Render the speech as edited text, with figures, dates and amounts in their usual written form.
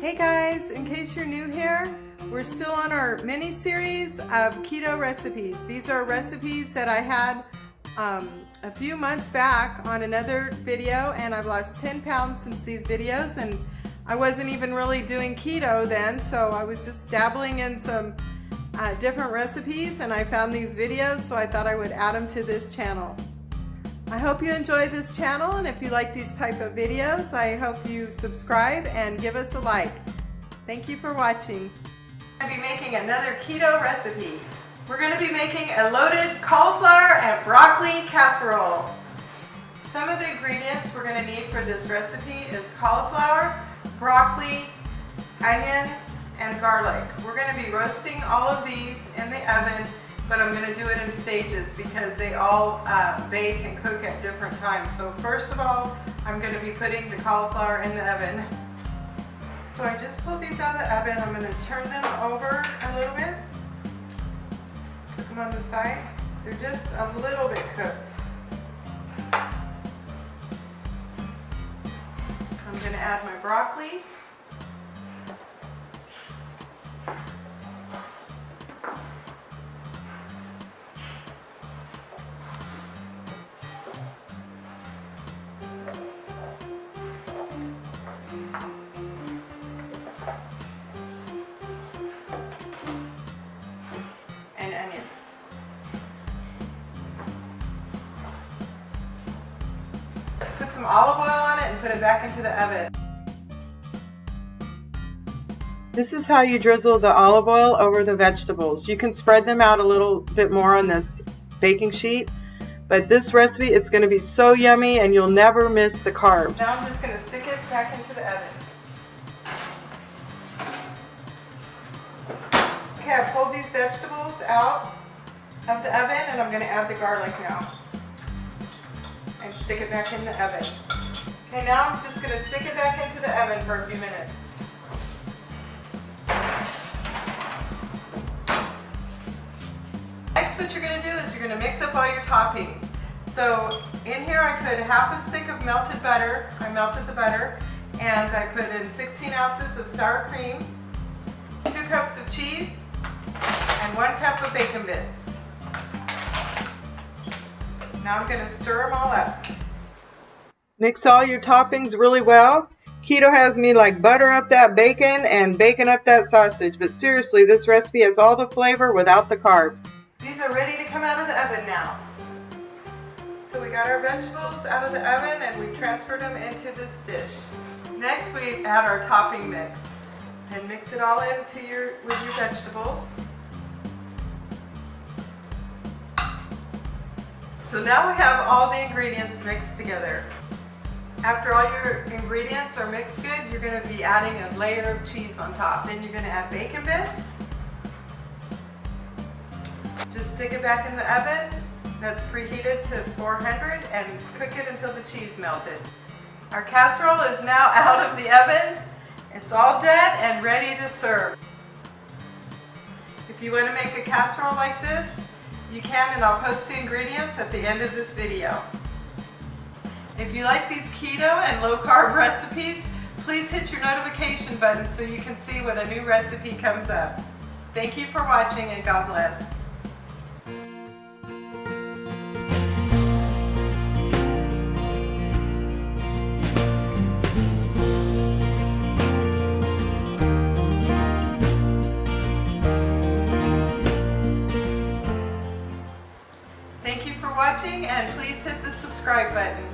Hey guys, in case you're new here, we're still on our mini series of keto recipes. These are recipes that I had a few months back on another video, and I've lost 10 pounds since these videos, and I wasn't even really doing keto then, so I was just dabbling in some different recipes, and I found these videos, so I thought I would add them to this channel. I hope you enjoy this channel, and if you like these type of videos, I hope you subscribe and give us a like. Thank you for watching. I'm going to be making another keto recipe. We're going to be making a loaded cauliflower and broccoli casserole. Some of the ingredients we're going to need for this recipe is cauliflower, broccoli, onions, and garlic. We're going to be roasting all of these in the oven, but I'm going to do it in stages because they all bake and cook at different times. So first of all, I'm going to be putting the cauliflower in the oven. So I just pulled these out of the oven. I'm going to turn them over a little bit. Put them on the side. They're just a little bit cooked. I'm going to add my broccoli. And onions. Put some olive oil on it and put it back into the oven. This is how you drizzle the olive oil over the vegetables. You can spread them out a little bit more on this baking sheet, but this recipe, it's going to be so yummy and you'll never miss the carbs. Now I'm just going to stick it back into the oven. Okay, I pulled these vegetables out of the oven, and I'm going to add the garlic now and stick it back in the oven. Okay, now I'm just going to stick it back into the oven for a few minutes. Next, what you're going to do is you're going to mix up all your toppings. So in here I put half a stick of melted butter. I melted the butter, and I put in 16 ounces of sour cream, 2 cups of cheese, and 1 cup of bacon bits. Now I'm going to stir them all up. Mix all your toppings really well. Keto has me like butter up that bacon and bacon up that sausage, but seriously, this recipe has all the flavor without the carbs. These are ready to come out of the oven now. So we got our vegetables out of the oven and we transferred them into this dish. Next we add our topping mix and mix it all into with your vegetables. So now we have all the ingredients mixed together. After all your ingredients are mixed good, you're going to be adding a layer of cheese on top. Then you're going to add bacon bits. Just stick it back in the oven that's preheated to 400 and cook it until the cheese melted. Our casserole is now out of the oven. It's all done and ready to serve. If you want to make a casserole like this, you can, and I'll post the ingredients at the end of this video. If you like these keto and low carb recipes, please hit your notification button so you can see when a new recipe comes up. Thank you for watching, and God bless. Thank you for watching, and please hit the subscribe button.